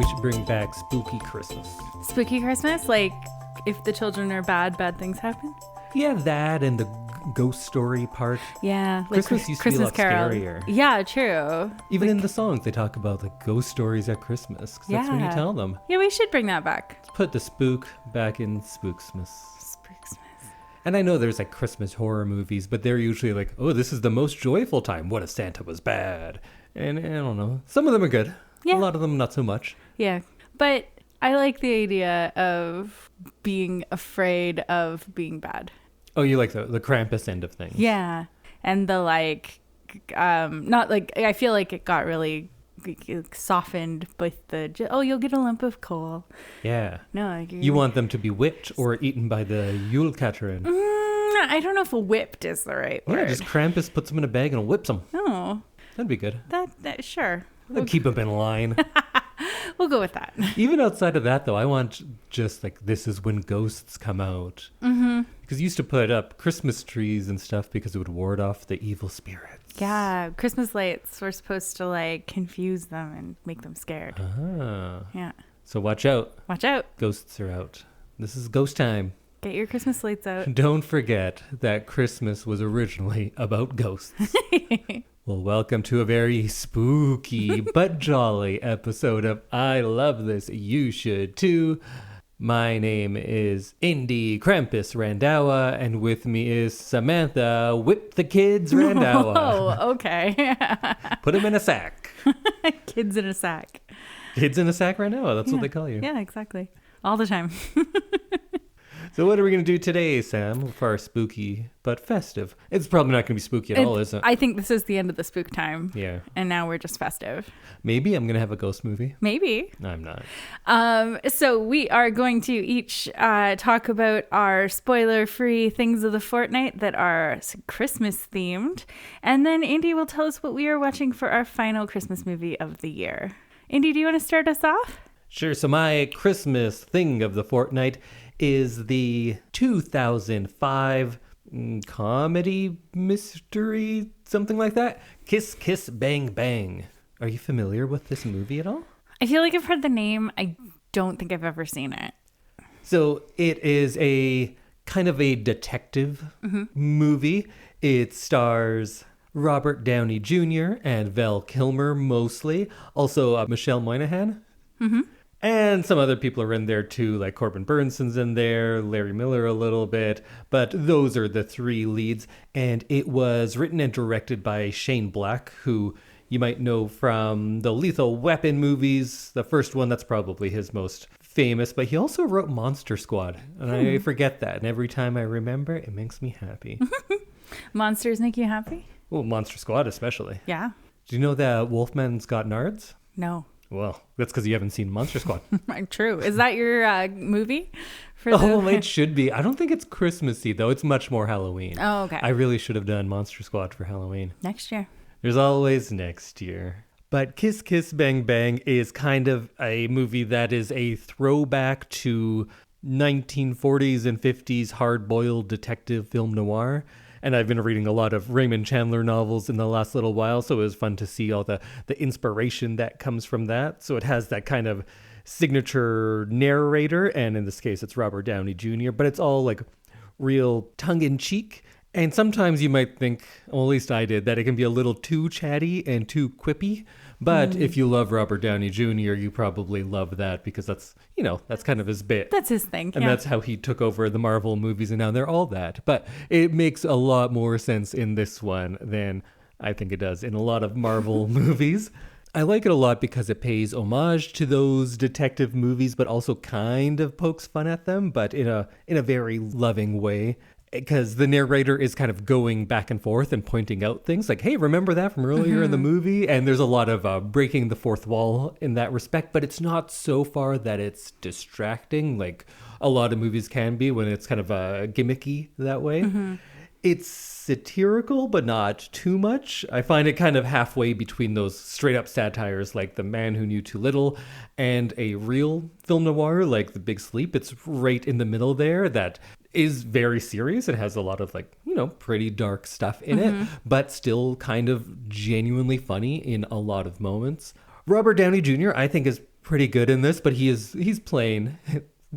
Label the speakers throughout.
Speaker 1: we should bring back Spooky Christmas.
Speaker 2: Spooky Christmas? Like, if the children are bad things happen?
Speaker 1: Yeah, that and the ghost story part.
Speaker 2: Yeah.
Speaker 1: Like Christmas used to be a lot scarier.
Speaker 2: Yeah, true.
Speaker 1: Even in the songs, they talk about like ghost stories at Christmas. 'Cause that's when you tell them.
Speaker 2: Yeah, we should bring that back.
Speaker 1: Let's put the spook back in Spooksmas.
Speaker 2: Spooksmas.
Speaker 1: And I know there's like Christmas horror movies, but they're usually like, oh, this is the most joyful time. What if Santa was bad? And I don't know. Some of them are good.
Speaker 2: Yeah.
Speaker 1: A lot of them not so much.
Speaker 2: Yeah. But I like the idea of being afraid of being bad.
Speaker 1: Oh, you like the Krampus end of things.
Speaker 2: Yeah. And the like, not like, I feel like it got really softened with the, oh, you'll get a lump of coal.
Speaker 1: Yeah.
Speaker 2: No, like,
Speaker 1: you want them to be whipped or eaten by the Yule Catherine.
Speaker 2: I don't know if whipped is the right word.
Speaker 1: Yeah, just Krampus puts them in a bag and whips them.
Speaker 2: Oh.
Speaker 1: That'd be good.
Speaker 2: That sure.
Speaker 1: We'll keep them in line.
Speaker 2: We'll go with that.
Speaker 1: Even outside of that, though, I want just like, this is when ghosts come out. Mm-hmm. Because you used to put up Christmas trees and stuff because it would ward off the evil spirits.
Speaker 2: Yeah, Christmas lights were supposed to like confuse them and make them scared.
Speaker 1: Ah.
Speaker 2: Yeah.
Speaker 1: So watch out.
Speaker 2: Watch out.
Speaker 1: Ghosts are out. This is ghost time.
Speaker 2: Get your Christmas lights out.
Speaker 1: Don't forget that Christmas was originally about ghosts. Well, welcome to a very spooky but jolly episode of I Love This, You Should Too. My name is Indy Krampus Randhawa, and with me is Samantha Whip the Kids Randhawa.
Speaker 2: Oh, okay.
Speaker 1: Put them in a sack.
Speaker 2: Kids in a sack.
Speaker 1: Kids in a sack Randhawa, that's what they call you.
Speaker 2: Yeah, exactly. All the time.
Speaker 1: So what are we going to do today, Sam, for our spooky but festive? It's probably not going to be spooky at all, is it?
Speaker 2: I think this is the end of the spook time.
Speaker 1: Yeah.
Speaker 2: And now we're just festive.
Speaker 1: Maybe I'm going to have a ghost movie.
Speaker 2: Maybe.
Speaker 1: No, I'm not.
Speaker 2: So we are going to each talk about our spoiler-free things of the fortnight that are Christmas themed. And then Indy will tell us what we are watching for our final Christmas movie of the year. Indy, do you want to start us off?
Speaker 1: Sure. So my Christmas thing of the fortnight is the 2005 comedy mystery, something like that. Kiss, Kiss, Bang, Bang. Are you familiar with this movie at all?
Speaker 2: I feel like I've heard the name. I don't think I've ever seen it.
Speaker 1: So it is a kind of a detective movie. It stars Robert Downey Jr. and Val Kilmer mostly. Also Michelle Monaghan. Mm-hmm. And some other people are in there too, like Corbin Bernsen's in there, Larry Miller a little bit, but those are the three leads. And it was written and directed by Shane Black, who you might know from the Lethal Weapon movies. The first one, that's probably his most famous, but he also wrote Monster Squad. And I forget that. And every time I remember, it makes me happy.
Speaker 2: Monsters make you happy?
Speaker 1: Well, Monster Squad especially.
Speaker 2: Yeah.
Speaker 1: Do you know that Wolfman's got nards?
Speaker 2: No.
Speaker 1: Well, that's because you haven't seen Monster Squad.
Speaker 2: True. Is that your movie?
Speaker 1: It should be. I don't think it's Christmassy, though. It's much more Halloween.
Speaker 2: Oh, okay.
Speaker 1: I really should have done Monster Squad for Halloween.
Speaker 2: Next year.
Speaker 1: There's always next year. But Kiss Kiss Bang Bang is kind of a movie that is a throwback to 1940s and 50s hard-boiled detective film noir. And I've been reading a lot of Raymond Chandler novels in the last little while, so it was fun to see all the inspiration that comes from that. So it has that kind of signature narrator, and in this case, it's Robert Downey Jr., but it's all like real tongue-in-cheek. And sometimes you might think, well, at least I did, that it can be a little too chatty and too quippy. But if you love Robert Downey Jr., you probably love that because that's, that's kind of his bit.
Speaker 2: That's his thing.
Speaker 1: And that's how he took over the Marvel movies, and now they're all that. But it makes a lot more sense in this one than I think it does in a lot of Marvel movies. I like it a lot because it pays homage to those detective movies, but also kind of pokes fun at them, but in a very loving way. Because the narrator is kind of going back and forth and pointing out things like, hey, remember that from earlier in the movie? And there's a lot of breaking the fourth wall in that respect, but it's not so far that it's distracting like a lot of movies can be when it's kind of gimmicky that way. Mm-hmm. It's satirical, but not too much. I find it kind of halfway between those straight up satires like The Man Who Knew Too Little and a real film noir like The Big Sleep. It's right in the middle there that is very serious. It has a lot of pretty dark stuff in it, but still kind of genuinely funny in a lot of moments. Robert Downey Jr., I think, is pretty good in this, but he's playing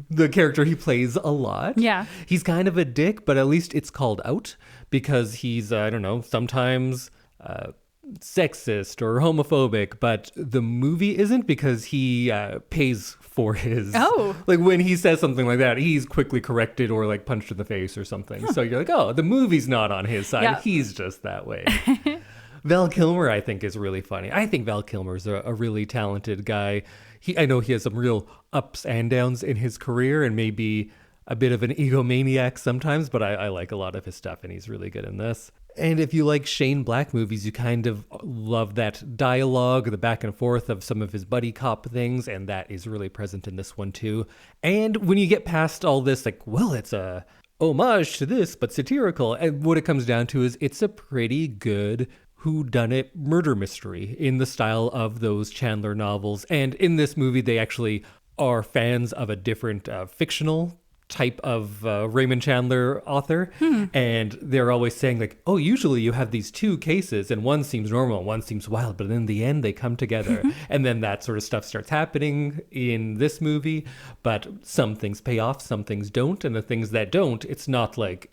Speaker 1: the character he plays a lot.
Speaker 2: Yeah.
Speaker 1: He's kind of a dick, but at least it's called out because he's, I don't know, sometimes sexist or homophobic, but the movie isn't because he pays for his...
Speaker 2: Oh.
Speaker 1: Like when he says something like that, he's quickly corrected or like punched in the face or something. Huh. So you're like, oh, the movie's not on his side. Yeah. He's just that way. Val Kilmer, I think, is really funny. I think Val Kilmer's a really talented guy. I know he has some real ups and downs in his career and maybe a bit of an egomaniac sometimes, but I like a lot of his stuff and he's really good in this. And if you like Shane Black movies, you kind of love that dialogue, the back and forth of some of his buddy cop things, and that is really present in this one too. And when you get past all this, like, well, it's a homage to this, but satirical, and what it comes down to is it's a pretty good whodunit murder mystery in the style of those Chandler novels. And in this movie, they actually are fans of a different fictional type of Raymond Chandler author. And they're always saying like, oh, usually you have these two cases and one seems normal, one seems wild, but in the end they come together. And then that sort of stuff starts happening in this movie. But some things pay off, some things don't. And the things that don't, it's not like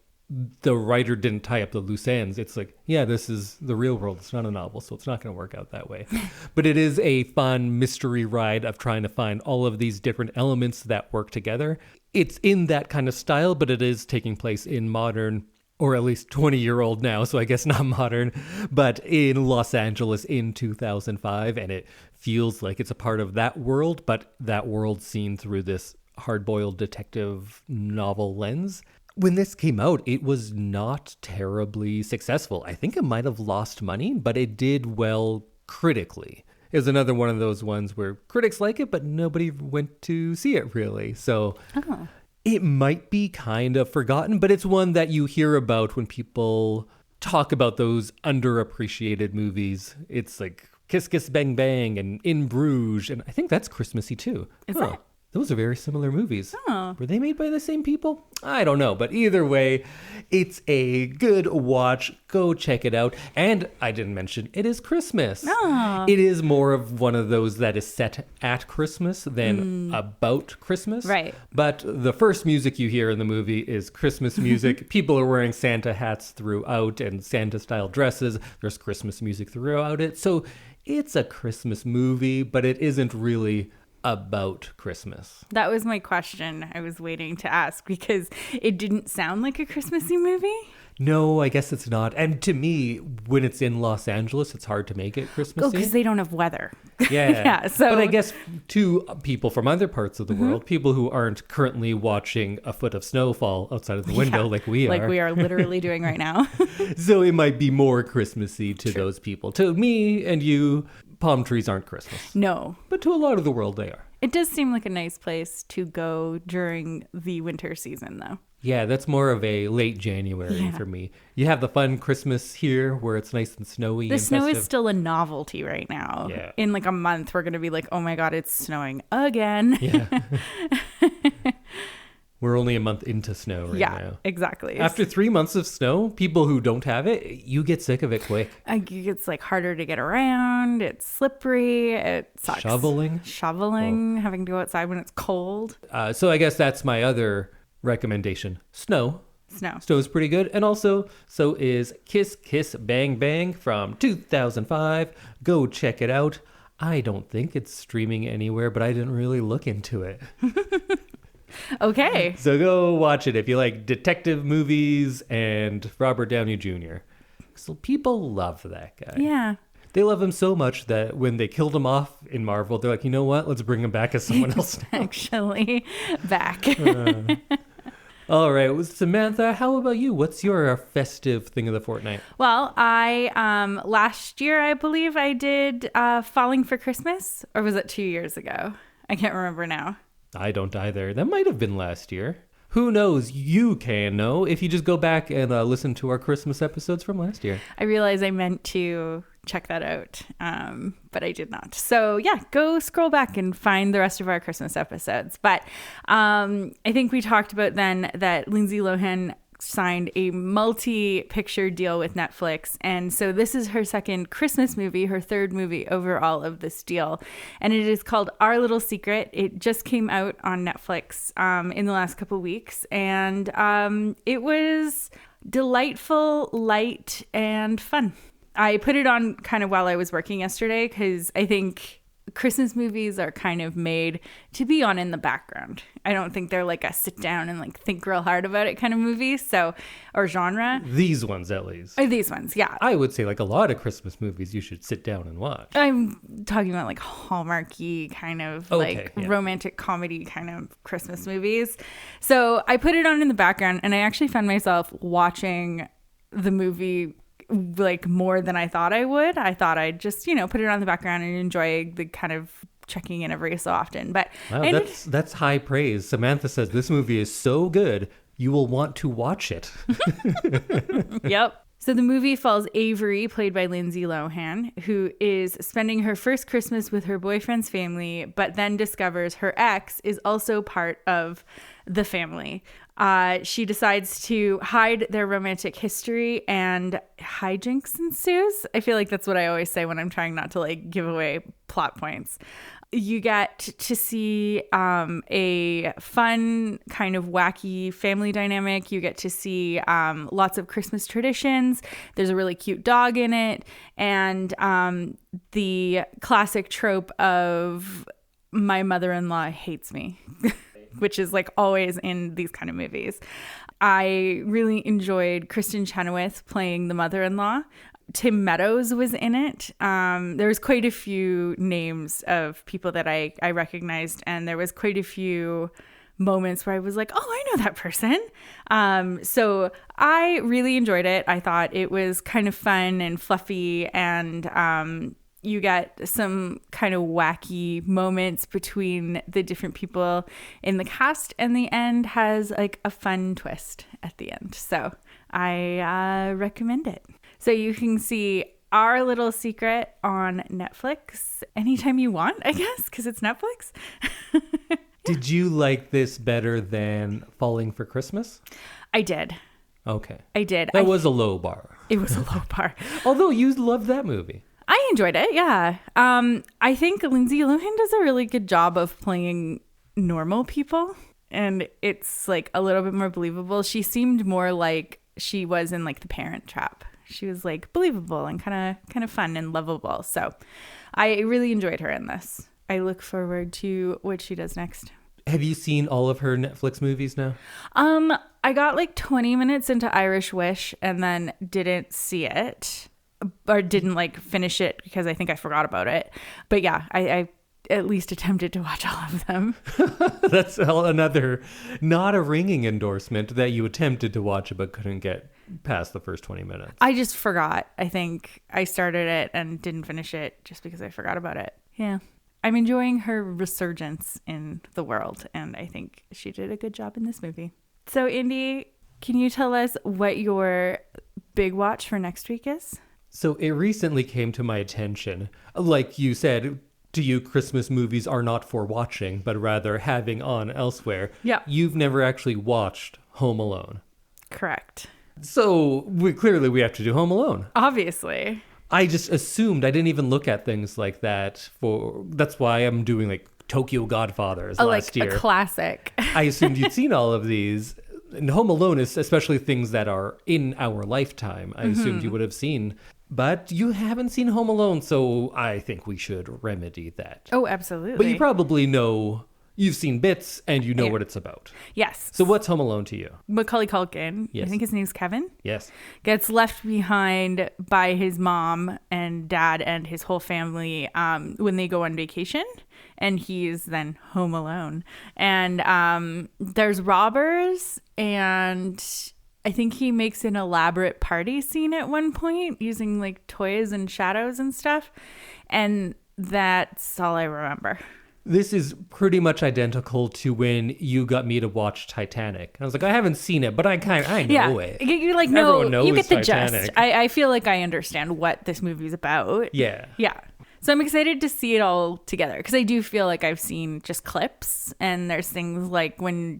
Speaker 1: the writer didn't tie up the loose ends. It's like, yeah, this is the real world. It's not a novel, so it's not going to work out that way. But it is a fun mystery ride of trying to find all of these different elements that work together. It's in that kind of style, but it is taking place in modern, or at least 20-year-old now, so I guess not modern, but in Los Angeles in 2005. And it feels like it's a part of that world, but that world seen through this hard-boiled detective novel lens. When this came out, it was not terribly successful. I think it might have lost money, but it did well critically. It was another one of those ones where critics like it, but nobody went to see it really. So it might be kind of forgotten, but it's one that you hear about when people talk about those underappreciated movies. It's like Kiss Kiss Bang Bang and In Bruges, and I think that's Christmassy too.
Speaker 2: Is it?
Speaker 1: Those are very similar movies.
Speaker 2: Oh.
Speaker 1: Were they made by the same people? I don't know. But either way, it's a good watch. Go check it out. And I didn't mention, it is Christmas.
Speaker 2: Oh.
Speaker 1: It is more of one of those that is set at Christmas than about Christmas.
Speaker 2: Right.
Speaker 1: But the first music you hear in the movie is Christmas music. People are wearing Santa hats throughout and Santa-style dresses. There's Christmas music throughout it. So it's a Christmas movie, but it isn't really about Christmas.
Speaker 2: That was my question I was waiting to ask because it didn't sound like a Christmassy movie.
Speaker 1: No, I guess it's not. And to me, when it's in Los Angeles, it's hard to make it Christmassy.
Speaker 2: Oh, because they don't have weather.
Speaker 1: Yeah.
Speaker 2: Yeah. So,
Speaker 1: but I guess to people from other parts of the world, people who aren't currently watching a foot of snow fall outside of the window like we are.
Speaker 2: Like we are literally doing right now.
Speaker 1: So it might be more Christmassy to those people. To me and you, palm trees aren't Christmas.
Speaker 2: No.
Speaker 1: But to a lot of the world, they are.
Speaker 2: It does seem like a nice place to go during the winter season, though.
Speaker 1: Yeah, that's more of a late January for me. You have the fun Christmas here where it's nice and snowy.
Speaker 2: The
Speaker 1: and
Speaker 2: snow
Speaker 1: festive.
Speaker 2: is still a novelty right now.
Speaker 1: Yeah.
Speaker 2: In like a month, we're going to be like, oh my God, it's snowing again.
Speaker 1: Yeah. We're only a month into snow right now.
Speaker 2: Yeah, exactly.
Speaker 1: After 3 months of snow, people who don't have it, you get sick of it quick.
Speaker 2: It's like harder to get around. It's slippery. It sucks.
Speaker 1: Shoveling,
Speaker 2: having to go outside when it's cold.
Speaker 1: So I guess that's my other recommendation. Snow is pretty good. And also, so is Kiss Kiss Bang Bang from 2005. Go check it out. I don't think it's streaming anywhere, but I didn't really look into it.
Speaker 2: Okay.
Speaker 1: So go watch it if you like detective movies and Robert Downey Jr. So people love that guy.
Speaker 2: Yeah.
Speaker 1: They love him so much that when they killed him off in Marvel, they're like, you know what? Let's bring him back as someone else now.
Speaker 2: Actually, back.
Speaker 1: All right. Well, Samantha, how about you? What's your festive thing of the fortnight?
Speaker 2: Well, I last year, I believe I did Falling for Christmas, or was it 2 years ago? I can't remember now.
Speaker 1: I don't either. That might have been last year. Who knows? You can know if you just go back and listen to our Christmas episodes from last year.
Speaker 2: I realized I meant to check that out, but I did not. So yeah, go scroll back and find the rest of our Christmas episodes. But I think we talked about then that Lindsay Lohan signed a multi-picture deal with Netflix. And so this is her second Christmas movie, her third movie overall of this deal. And it is called Our Little Secret. It just came out on Netflix in the last couple of weeks. And it was delightful, light, and fun. I put it on kind of while I was working yesterday because I think Christmas movies are kind of made to be on in the background. I don't think they're like a sit down and like think real hard about it kind of movie. So, or genre.
Speaker 1: These ones, at least.
Speaker 2: These ones, yeah.
Speaker 1: I would say like a lot of Christmas movies you should sit down and watch.
Speaker 2: I'm talking about like Hallmarky kind of romantic comedy kind of Christmas movies. So I put it on in the background and I actually found myself watching the movie like more than I thought I would. I thought I'd just, put it on the background and enjoy the kind of checking in every so often. But
Speaker 1: wow, that's high praise. Samantha says this movie is so good, you will want to watch it.
Speaker 2: Yep. So the movie follows Avery, played by Lindsay Lohan, who is spending her first Christmas with her boyfriend's family, but then discovers her ex is also part of the family. She decides to hide their romantic history and hijinks ensues. I feel like that's what I always say when I'm trying not to like give away plot points. You get to see a fun kind of wacky family dynamic. You get to see lots of Christmas traditions. There's a really cute dog in it. And the classic trope of my mother-in-law hates me. Which is like always in these kind of movies. I really enjoyed Kristen Chenoweth playing the mother-in-law. Tim Meadows was in it. There was quite a few names of people that I recognized, and there was quite a few moments where I was like, oh, I know that person. So I really enjoyed it. I thought it was kind of fun and fluffy, and you get some kind of wacky moments between the different people in the cast, and the end has like a fun twist at the end. So I recommend it. So you can see Our Little Secret on Netflix anytime you want, I guess, because it's Netflix.
Speaker 1: Did you like this better than Falling for Christmas?
Speaker 2: I did.
Speaker 1: Okay.
Speaker 2: I did.
Speaker 1: That was a low bar.
Speaker 2: It was a low bar.
Speaker 1: Although you loved that movie.
Speaker 2: I enjoyed it, yeah. I think Lindsay Lohan does a really good job of playing normal people, and it's like a little bit more believable. She seemed more like she was in like The Parent Trap. She was like believable and kind of fun and lovable. So I really enjoyed her in this. I look forward to what she does next.
Speaker 1: Have you seen all of her Netflix movies now?
Speaker 2: I got like 20 minutes into Irish Wish and then didn't see it. Or didn't like finish it because I think I forgot about it. But yeah, I at least attempted to watch all of them.
Speaker 1: That's another, not a ringing endorsement that you attempted to watch it but couldn't get past the first 20 minutes.
Speaker 2: I just forgot. I think I started it and didn't finish it just because I forgot about it. Yeah. I'm enjoying her resurgence in the world, and I think she did a good job in this movie. So Indy, can you tell us what your big watch for next week is?
Speaker 1: So it recently came to my attention, like you said, to you, Christmas movies are not for watching, but rather having on elsewhere.
Speaker 2: Yeah.
Speaker 1: You've never actually watched Home Alone.
Speaker 2: Correct.
Speaker 1: So clearly we have to do Home Alone.
Speaker 2: Obviously.
Speaker 1: I just assumed, I didn't even look at things like that. That's why I'm doing like Tokyo Godfathers last year.
Speaker 2: A classic.
Speaker 1: I assumed you'd seen all of these. And Home Alone is especially things that are in our lifetime. I assumed you would have seen. But you haven't seen Home Alone, so I think we should remedy that.
Speaker 2: Oh, absolutely.
Speaker 1: But you probably know, you've seen bits and you know what it's about.
Speaker 2: Yes.
Speaker 1: So what's Home Alone to you?
Speaker 2: Macaulay Culkin,
Speaker 1: yes.
Speaker 2: I think his name's Kevin.
Speaker 1: Yes.
Speaker 2: Gets left behind by his mom and dad and his whole family when they go on vacation. And he's then home alone. And there's robbers, and I think he makes an elaborate party scene at one point using like toys and shadows and stuff. And that's all I remember.
Speaker 1: This is pretty much identical to when you got me to watch Titanic. I was like, I haven't seen it, but I know it.
Speaker 2: You're like, no, you get the
Speaker 1: Titanic.
Speaker 2: gist. I feel like I understand what this movie's about.
Speaker 1: Yeah.
Speaker 2: Yeah. So I'm excited to see it all together because I do feel like I've seen just clips, and there's things like when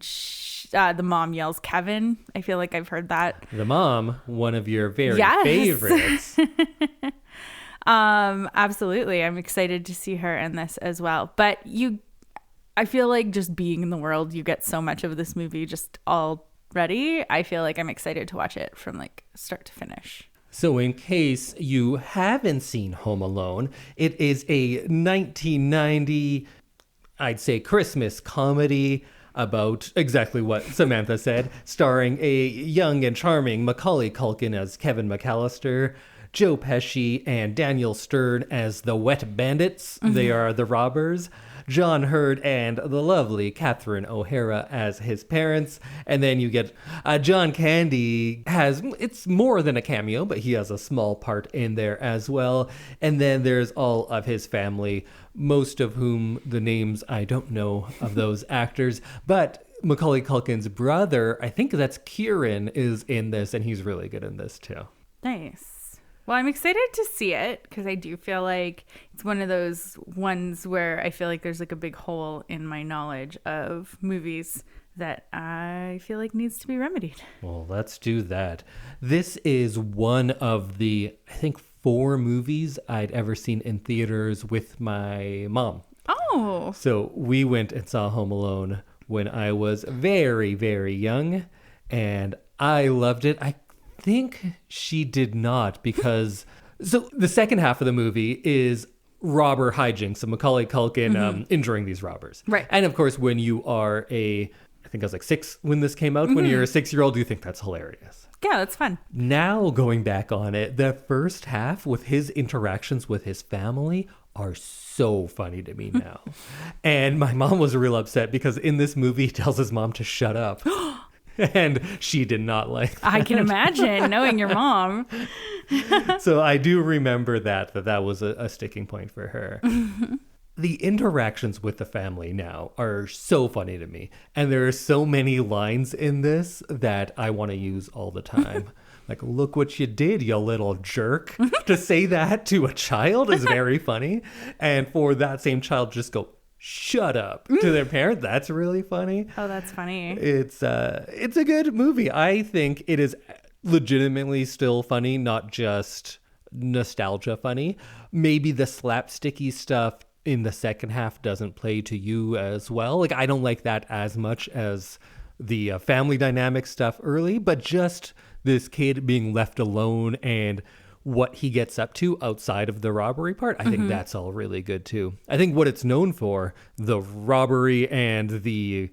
Speaker 2: the mom yells Kevin. I feel like I've heard that.
Speaker 1: The mom, one of your very
Speaker 2: Yes.
Speaker 1: favorites.
Speaker 2: Absolutely. I'm excited to see her in this as well. But I feel like just being in the world, you get so much of this movie just already. I feel like I'm excited to watch it from like start to finish.
Speaker 1: So in case you haven't seen Home Alone, it is a 1990, I'd say, Christmas comedy about exactly what Samantha said, starring a young and charming Macaulay Culkin as Kevin McAllister, Joe Pesci and Daniel Stern as the Wet Bandits. Mm-hmm. They are the robbers. John Hurd and the lovely Catherine O'Hara as his parents. And then you get John Candy it's more than a cameo, but he has a small part in there as well. And then there's all of his family, most of whom the names I don't know of those actors. But Macaulay Culkin's brother, I think that's Kieran, is in this, and he's really good in this too.
Speaker 2: Nice. Well, I'm excited to see it because I do feel like it's one of those ones where I feel like there's like a big hole in my knowledge of movies that I feel like needs to be remedied.
Speaker 1: Well, let's do that. This is one of the, I think, 4 movies I'd ever seen in theaters with my mom.
Speaker 2: Oh.
Speaker 1: So we went and saw Home Alone when I was very, very young, and I loved it. I think she did not, because so the second half of the movie is robber hijinks of Macaulay Culkin injuring these robbers.
Speaker 2: Right.
Speaker 1: And of course, when you are I think I was like 6 when this came out, when you're a 6-year-old, you think that's hilarious.
Speaker 2: Yeah, that's fun.
Speaker 1: Now going back on it, the first half with his interactions with his family are so funny to me now. And my mom was real upset because in this movie he tells his mom to shut up. And she did not like that.
Speaker 2: I can imagine, knowing your mom.
Speaker 1: So I do remember that was a sticking point for her. The interactions with the family now are so funny to me. And there are so many lines in this that I want to use all the time. Like, look what you did, you little jerk. To say that to a child is very funny. And for that same child, just go, shut up to their parent. That's really funny.
Speaker 2: Oh, that's funny.
Speaker 1: It's a good movie. I think it is legitimately still funny, not just nostalgia funny. Maybe the slapsticky stuff in the second half doesn't play to you as well. Like, I don't like that as much as the family dynamic stuff early, but just this kid being left alone and what he gets up to outside of the robbery part, I think that's all really good too. I think what it's known for, the robbery and the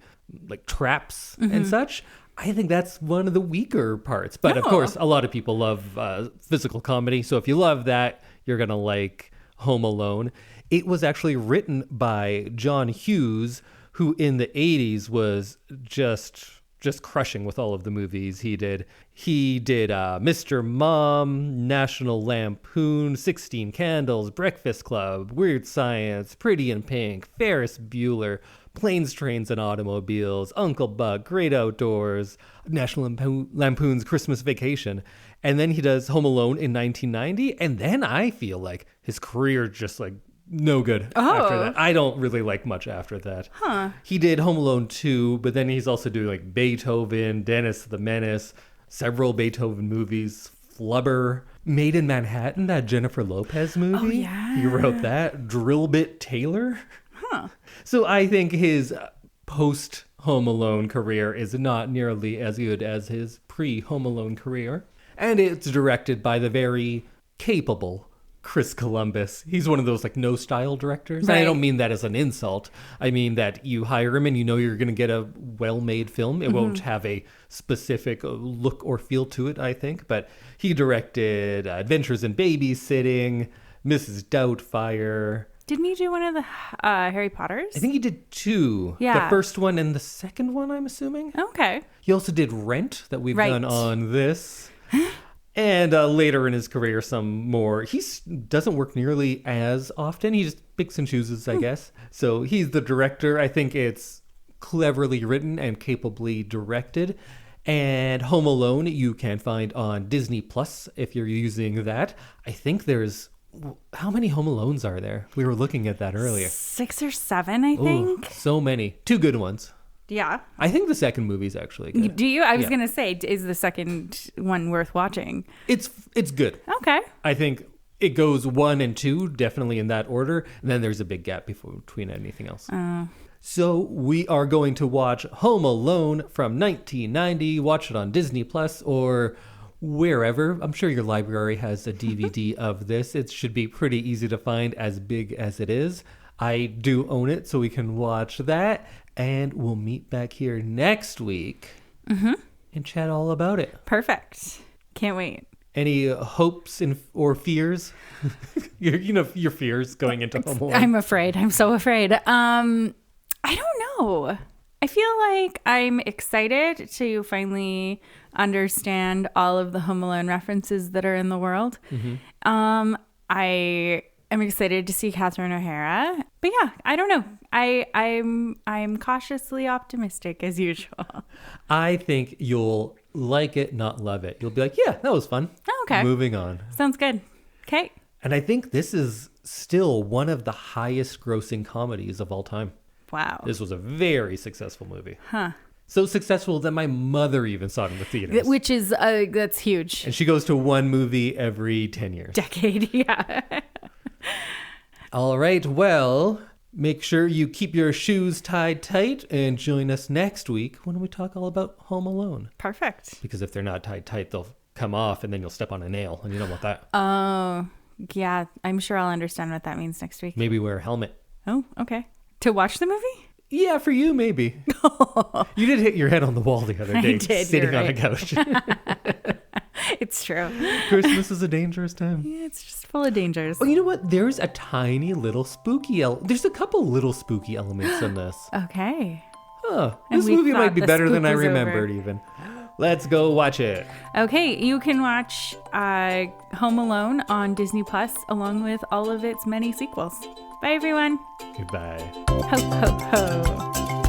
Speaker 1: like traps and such, I think that's one of the weaker parts. But of course, a lot of people love physical comedy. So if you love that, you're going to like Home Alone. It was actually written by John Hughes, who in the 80s was just crushing with all of the movies he did. He did Mr. Mom, National Lampoon, 16 Candles, Breakfast Club, Weird Science, Pretty in Pink, Ferris Bueller, Planes, Trains, and Automobiles, Uncle Buck, Great Outdoors, National Lampoon's Christmas Vacation. And then he does Home Alone in 1990. And then I feel like his career just like no good after that. I don't really like much after that. He did Home Alone 2, but then he's also doing like Beethoven, Dennis the Menace, several Beethoven movies, Flubber, Made in Manhattan, that Jennifer Lopez movie.
Speaker 2: Oh, yeah.
Speaker 1: He wrote that. Drillbit Taylor. So I think his post Home Alone career is not nearly as good as his pre-Home Alone career. And it's directed by the very capable Chris Columbus. He's one of those like no style directors.
Speaker 2: Right.
Speaker 1: And I don't mean that as an insult. I mean that you hire him and you know you're going to get a well-made film. It won't have a specific look or feel to it, I think. But he directed Adventures in Babysitting, Mrs. Doubtfire.
Speaker 2: Didn't he do one of the Harry Potters?
Speaker 1: I think he did 2.
Speaker 2: Yeah.
Speaker 1: The first one and the second one, I'm assuming.
Speaker 2: Okay.
Speaker 1: He also did Rent that we've
Speaker 2: Right.
Speaker 1: done on this. And later in his career, some more. He doesn't work nearly as often. He just picks and chooses, I guess. So he's the director. I think it's cleverly written and capably directed. And Home Alone, you can find on Disney Plus if you're using that. I think there's... How many Home Alones are there? We were looking at that earlier.
Speaker 2: 6 or 7, I think.
Speaker 1: Ooh, so many. 2 good ones.
Speaker 2: Yeah.
Speaker 1: I think the second movie is actually good.
Speaker 2: Do you? I was going to say, is the second one worth watching?
Speaker 1: It's good.
Speaker 2: Okay.
Speaker 1: I think it goes 1 and 2, definitely in that order. And then there's a big gap between anything else. So we are going to watch Home Alone from 1990. Watch it on Disney Plus or wherever. I'm sure your library has a DVD of this. It should be pretty easy to find, as big as it is. I do own it, so we can watch that. And we'll meet back here next week and chat all about it.
Speaker 2: Perfect. Can't wait.
Speaker 1: Any hopes or fears? your fears going into Home Alone.
Speaker 2: I'm afraid. I'm so afraid. I don't know. I feel like I'm excited to finally understand all of the Home Alone references that are in the world. I am excited to see Catherine O'Hara. But yeah, I don't know. I'm cautiously optimistic as usual.
Speaker 1: I think you'll like it, not love it. You'll be like, yeah, that was fun.
Speaker 2: Oh, okay.
Speaker 1: Moving on.
Speaker 2: Sounds good. Okay.
Speaker 1: And I think this is still one of the highest grossing comedies of all time.
Speaker 2: Wow.
Speaker 1: This was a very successful movie.
Speaker 2: Huh.
Speaker 1: So successful that my mother even saw it in the theaters.
Speaker 2: Which is, that's huge.
Speaker 1: And she goes to one movie every 10 years.
Speaker 2: Decade, yeah.
Speaker 1: All right, well, make sure you keep your shoes tied tight and join us next week when we talk all about Home Alone.
Speaker 2: Perfect.
Speaker 1: Because if they're not tied tight, they'll come off and then you'll step on a nail, and you don't want that.
Speaker 2: Oh, yeah. I'm sure I'll understand what that means next week.
Speaker 1: Maybe wear a helmet.
Speaker 2: Oh, okay. To watch the movie?
Speaker 1: Yeah, for you, maybe. You did hit your head on the wall the other day, sitting on a couch.
Speaker 2: It's true.
Speaker 1: Christmas is a dangerous time.
Speaker 2: Yeah, it's just full of dangers.
Speaker 1: Oh, you know what? There's a tiny little spooky there's a couple little spooky elements in this.
Speaker 2: Okay.
Speaker 1: Huh. This movie might be better than I remembered even. Let's go watch it.
Speaker 2: Okay, you can watch Home Alone on Disney Plus along with all of its many sequels. Bye, everyone.
Speaker 1: Goodbye.
Speaker 2: Ho, ho, ho.